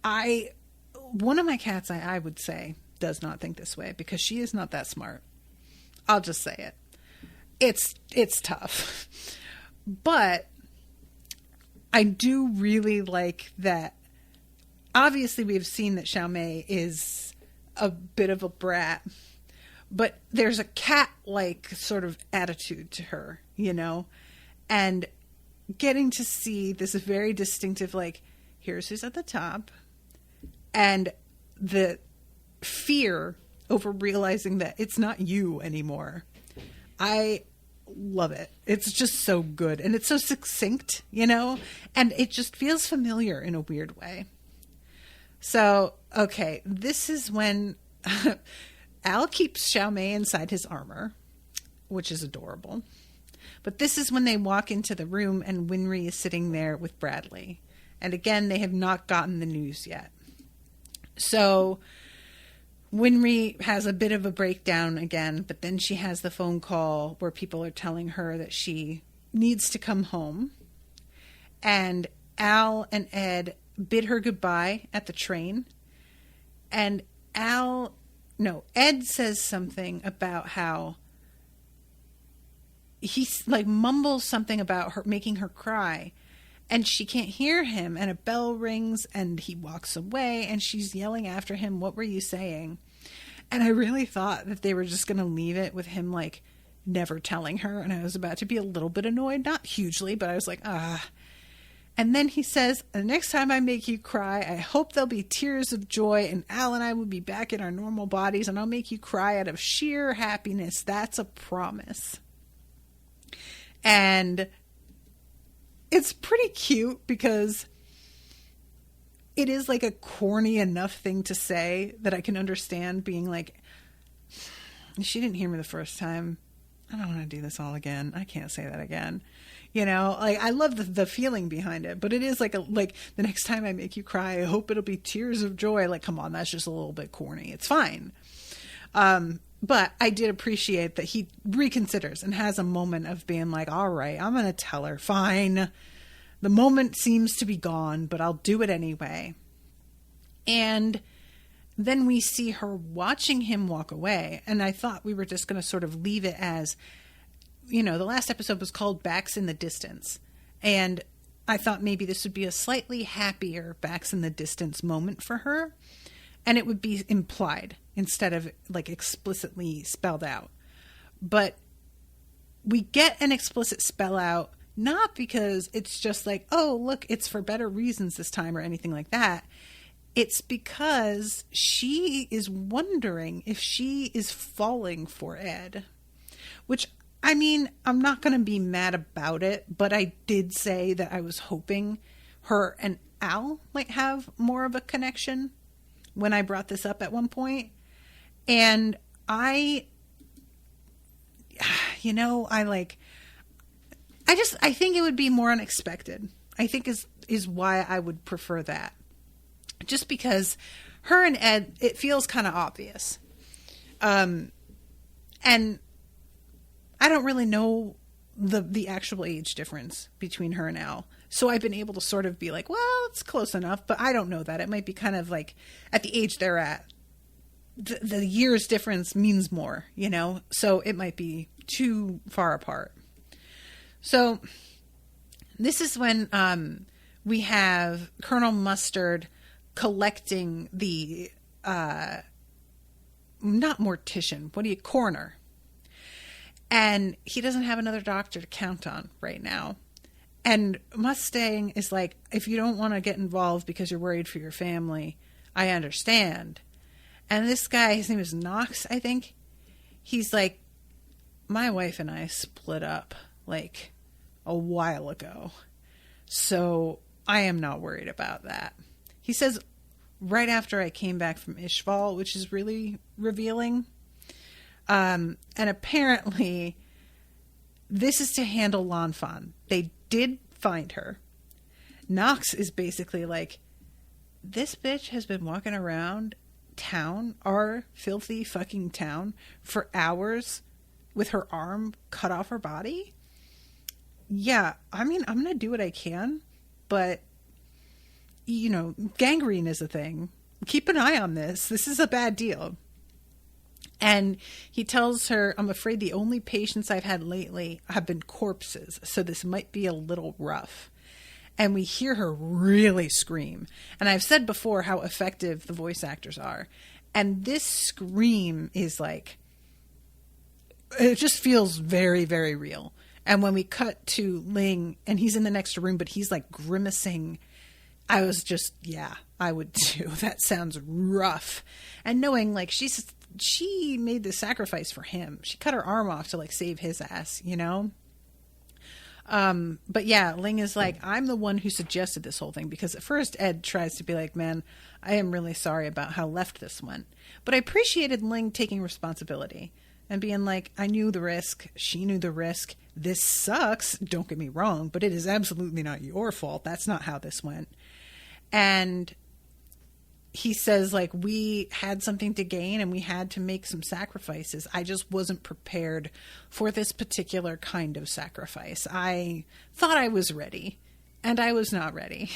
one of my cats, I would say, does not think this way because she is not that smart. I'll just say it. It's tough. But I do really like that. Obviously, we've seen that Xiao Mei is a bit of a brat, but there's a cat-like sort of attitude to her, you know? And getting to see this very distinctive, like, here's who's at the top, and the fear over realizing that it's not you anymore. I love it. It's just so good. And it's so succinct, you know? And it just feels familiar in a weird way. So, okay, this is when Al keeps Xiao Mei inside his armor, which is adorable. But this is when they walk into the room and Winry is sitting there with Bradley. And again, they have not gotten the news yet. So Winry has a bit of a breakdown again, but then she has the phone call where people are telling her that she needs to come home. And Al and Ed bid her goodbye at the train. And Ed says something about how he like mumbles something about her making her cry. And she can't hear him, and a bell rings, and he walks away, and she's yelling after him, what were you saying? And I really thought that they were just going to leave it with him, like, never telling her, and I was about to be a little bit annoyed, not hugely, but I was like, ah. And then he says, the next time I make you cry, I hope there'll be tears of joy, and Al and I will be back in our normal bodies, and I'll make you cry out of sheer happiness. That's a promise. And it's pretty cute because it is like a corny enough thing to say that I can understand being like, she didn't hear me the first time. I don't want to do this all again. I can't say that again. You know, like, I love the feeling behind it, but it is like like the next time I make you cry, I hope it'll be tears of joy. Like, come on, that's just a little bit corny. It's fine. But I did appreciate that he reconsiders and has a moment of being like, all right, I'm going to tell her. Fine. The moment seems to be gone, but I'll do it anyway. And then we see her watching him walk away. And I thought we were just going to sort of leave it as, you know, the last episode was called Backs in the Distance. And I thought maybe this would be a slightly happier Backs in the Distance moment for her. And it would be implied instead of like explicitly spelled out. But we get an explicit spell out, not because it's just like, oh, look, it's for better reasons this time or anything like that. It's because she is wondering if she is falling for Ed. Which, I mean, I'm not going to be mad about it, but I did say that I was hoping her and Al might have more of a connection when I brought this up at one point. And I think it would be more unexpected. I think is why I would prefer that. Just because her and Ed, it feels kind of obvious. And I don't really know the actual age difference between her and Al. So I've been able to sort of be like, well, it's close enough, but I don't know that. It might be kind of like at the age they're at, the years difference means more, you know? So it might be too far apart. So this is when we have Colonel Mustard collecting the, not mortician, coroner. And he doesn't have another doctor to count on right now. And Mustang is like, if you don't want to get involved because you're worried for your family, I understand. And this guy, his name is Knox, I think. He's like, my wife and I split up like a while ago. So I am not worried about that. He says right after I came back from Ishval, which is really revealing. And apparently this is to handle Lan Fan. They did find her. Knox is basically like, this bitch has been walking around town, our filthy fucking town, for hours with her arm cut off her body. Yeah, I mean, I'm going to do what I can, but, you know, gangrene is a thing. Keep an eye on this. This is a bad deal. And he tells her, I'm afraid the only patients I've had lately have been corpses, so this might be a little rough. And we hear her really scream. And I've said before how effective the voice actors are. And this scream is like, it just feels very, very real. And when we cut to Ling, and he's in the next room, but he's like grimacing, I was just, yeah, I would too. That sounds rough. And knowing like she made the sacrifice for him. She cut her arm off to like save his ass, you know? But yeah, Ling is like, I'm the one who suggested this whole thing, because at first Ed tries to be like, man, I am really sorry about how left this went. But I appreciated Ling taking responsibility and being like, I knew the risk. She knew the risk. This sucks. Don't get me wrong, but it is absolutely not your fault. That's not how this went. And he says, like, we had something to gain and we had to make some sacrifices. I just wasn't prepared for this particular kind of sacrifice. I thought I was ready, and I was not ready.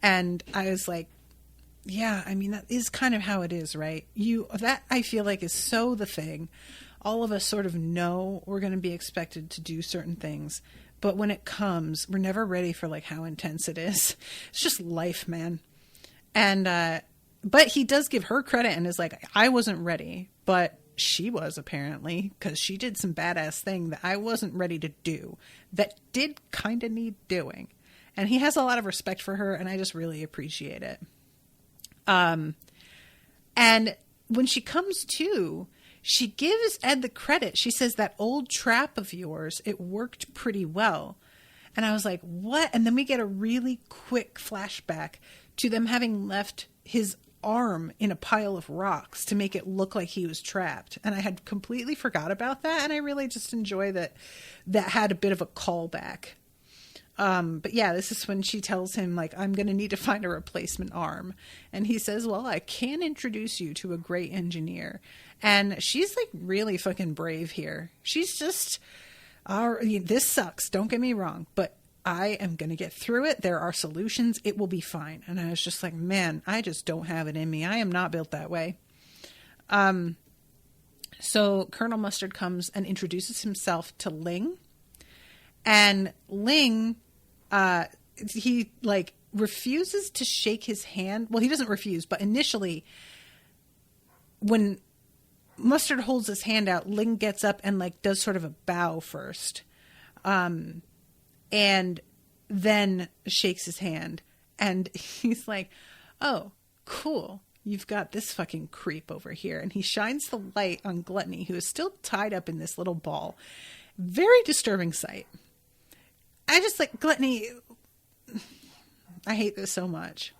And I was like, yeah, I mean, that is kind of how it is, right? That I feel like is so the thing. All of us sort of know we're going to be expected to do certain things, but when it comes, we're never ready for like how intense it is. It's just life, man. And, but he does give her credit and is like, I wasn't ready, but she was apparently, because she did some badass thing that I wasn't ready to do that did kind of need doing. And he has a lot of respect for her, and I just really appreciate it. And when she comes to, she gives Ed the credit. She says, that old trap of yours, it worked pretty well. And I was like, what? And then we get a really quick flashback to them having left his arm in a pile of rocks to make it look like he was trapped. And I had completely forgot about that. And I really just enjoy that had a bit of a callback. But yeah, this is when she tells him, like, I'm going to need to find a replacement arm. And he says, well, I can introduce you to a great engineer. And she's like really fucking brave here. She's just, this sucks. Don't get me wrong, but I am going to get through it. There are solutions. It will be fine. And I was just like, man, I just don't have it in me. I am not built that way. So Colonel Mustard comes and introduces himself to Ling. And Ling, he like refuses to shake his hand. Well, he doesn't refuse, but initially when Mustard holds his hand out, Ling gets up and like does sort of a bow first. And then shakes his hand. And he's like, oh, cool. You've got this fucking creep over here. And he shines the light on Gluttony, who is still tied up in this little ball. Very disturbing sight. I just like Gluttony. I hate this so much.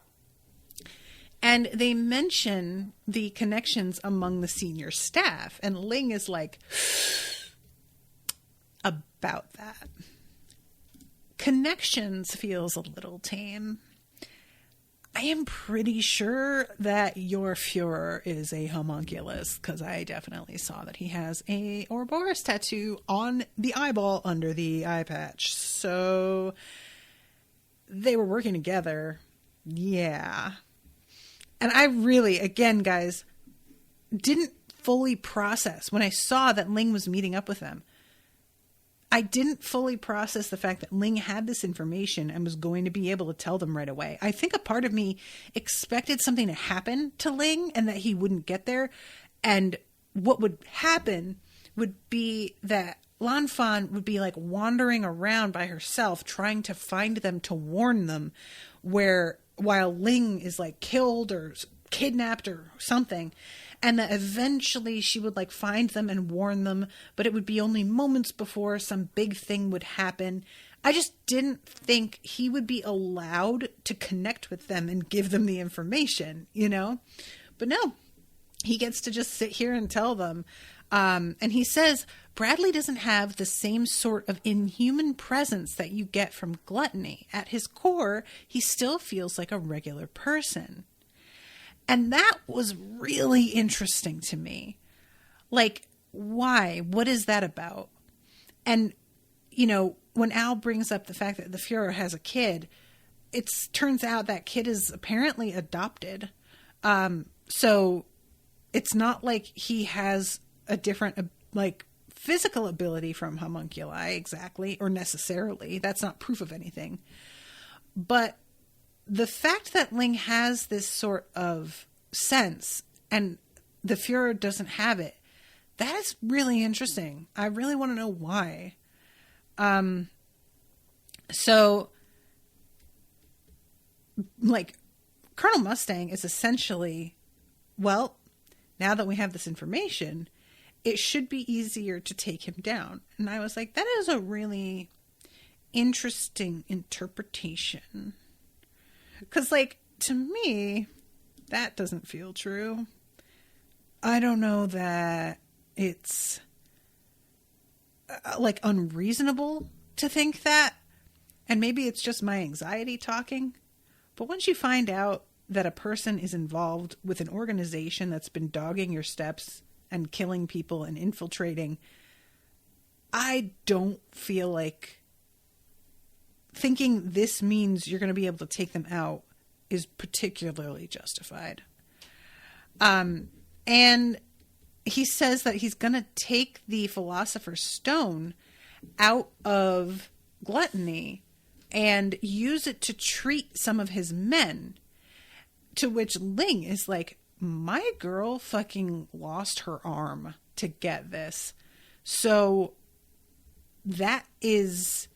And they mention the connections among the senior staff. And Ling is like, about that. Connections feels a little tame. I am pretty sure that your Fuhrer is a homunculus, because I definitely saw that he has a Ouroboros tattoo on the eyeball under the eye patch. So they were working together. Yeah. And I really, again, guys, didn't fully process when I saw that Ling was meeting up with them. I didn't fully process the fact that Ling had this information and was going to be able to tell them right away. I think a part of me expected something to happen to Ling and that he wouldn't get there. And what would happen would be that Lan Fan would be like wandering around by herself trying to find them to warn them, while Ling is like killed or kidnapped or something. And that eventually she would like find them and warn them, but it would be only moments before some big thing would happen. I just didn't think he would be allowed to connect with them and give them the information, you know? But no, he gets to just sit here and tell them. And he says, Bradley doesn't have the same sort of inhuman presence that you get from Gluttony. At his core, he still feels like a regular person. And that was really interesting to me. Like, why? What is that about? And, you know, when Al brings up the fact that the Fuhrer has a kid, it turns out that kid is apparently adopted. So it's not like he has a different, like, physical ability from homunculi exactly, or necessarily. That's not proof of anything. But the fact that Ling has this sort of sense and the Fuhrer doesn't have it, that is really interesting. I really want to know why. So, like, Colonel Mustang is essentially, well, now that we have this information, it should be easier to take him down. And I was like, that is a really interesting interpretation. Because, like, to me, that doesn't feel true. I don't know that it's, like, unreasonable to think that. And maybe it's just my anxiety talking. But once you find out that a person is involved with an organization that's been dogging your steps and killing people and infiltrating, I don't feel like thinking this means you're going to be able to take them out is particularly justified. And he says that he's going to take the Philosopher's Stone out of Gluttony and use it to treat some of his men. To which Ling is like, my girl fucking lost her arm to get this. So that is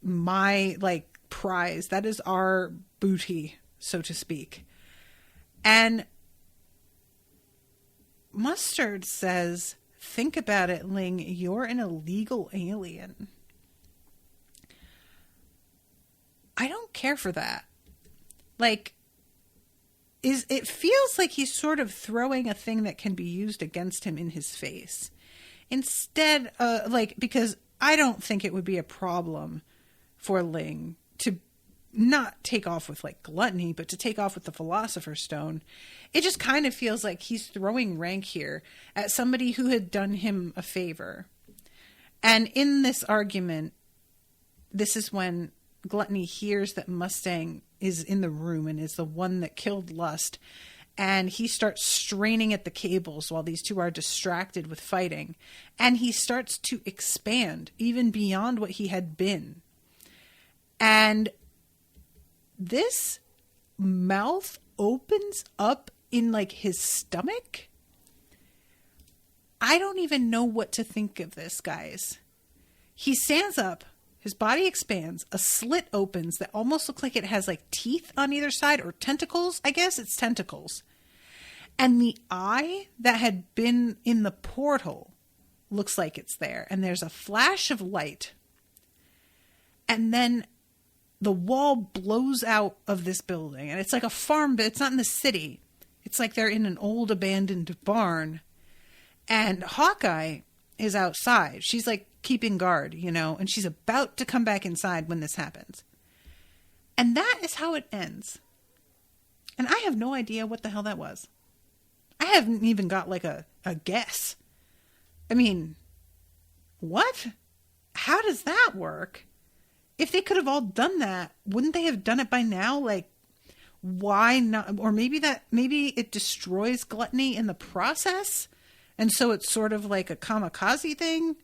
my, like, prize. That is our booty, so to speak. And Mustard says, think about it, Ling. You're an illegal alien. I don't care for that. Like, it feels like he's sort of throwing a thing that can be used against him in his face. Instead, because I don't think it would be a problem for Ling to not take off with like Gluttony, but to take off with the Philosopher's Stone. It just kind of feels like he's throwing rank here at somebody who had done him a favor. And in this argument, this is when Gluttony hears that Mustang is in the room and is the one that killed Lust. And he starts straining at the cables while these two are distracted with fighting. And he starts to expand even beyond what he had been. And this mouth opens up in like his stomach. I don't even know what to think of this, guys. He stands up, his body expands, a slit opens that almost looks like it has like teeth on either side, or tentacles. I guess it's tentacles. And the eye that had been in the portal looks like it's there. And there's a flash of light. And then the wall blows out of this building. And it's like a farm, but it's not in the city. It's like they're in an old abandoned barn. And Hawkeye is outside. She's like keeping guard, you know, and she's about to come back inside when this happens. And that is how it ends. And I have no idea what the hell that was. I haven't even got like a guess. I mean, what? How does that work? If they could have all done that, wouldn't they have done it by now? Like, why not? Or maybe it destroys Gluttony in the process. And so it's sort of like a kamikaze thing.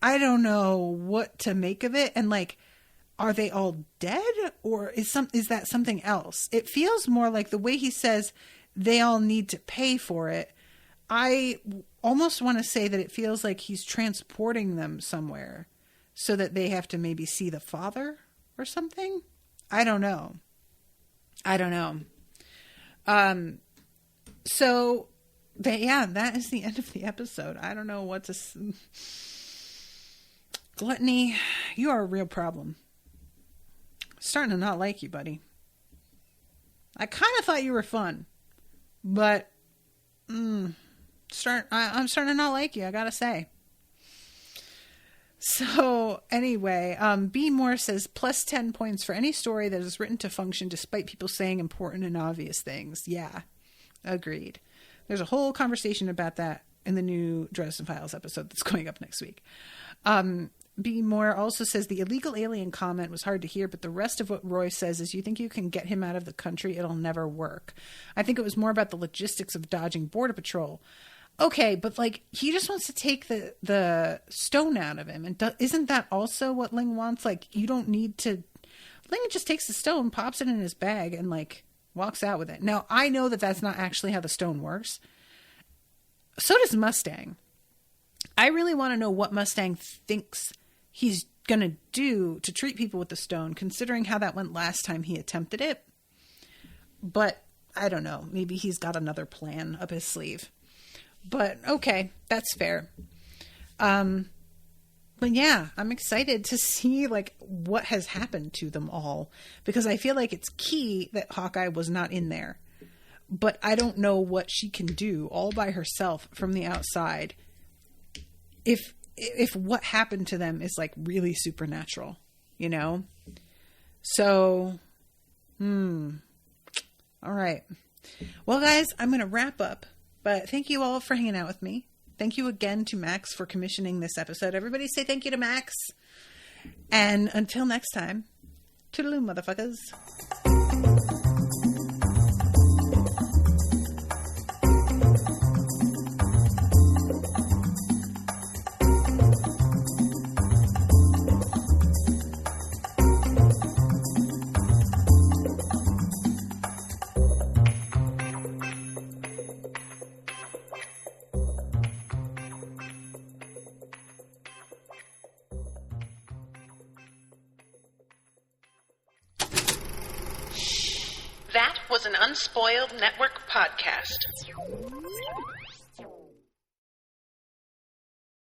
I don't know what to make of it. And like, are they all dead? Or is that something else? It feels more like the way he says they all need to pay for it. I almost want to say that it feels like he's transporting them somewhere so that they have to maybe see the father or something. I don't know. So that is the end of the episode. I don't know what to... Gluttony, you are a real problem. Starting to not like you, buddy. I kind of thought you were fun, but I'm starting to not like you, I gotta say. So anyway, B. Moore says plus 10 points for any story that is written to function despite people saying important and obvious things. Yeah, agreed. There's a whole conversation about that in the new Dresden Files episode that's going up next week. B. Moore also says the illegal alien comment was hard to hear, but the rest of what Roy says is you think you can get him out of the country, it'll never work. I think it was more about the logistics of dodging Border Patrol. Okay, but like he just wants to take the stone out of him. And isn't that also what Ling wants? Like you don't need to... Ling just takes the stone, pops it in his bag, and like walks out with it. Now, I know that that's not actually how the stone works. So does Mustang. I really want to know what Mustang thinks he's going to do to treat people with the stone, considering how that went last time he attempted it. But I don't know. Maybe he's got another plan up his sleeve. But okay, that's fair. But yeah, I'm excited to see like what has happened to them all, because I feel like it's key that Hawkeye was not in there. But I don't know what she can do all by herself from the outside if what happened to them is like really supernatural, you know? So, all right. Well, guys, I'm going to wrap up, but thank you all for hanging out with me. Thank you again to Max for commissioning this episode. Everybody say thank you to Max. And until next time, toodaloo, motherfuckers. That was an Unspoiled Network podcast.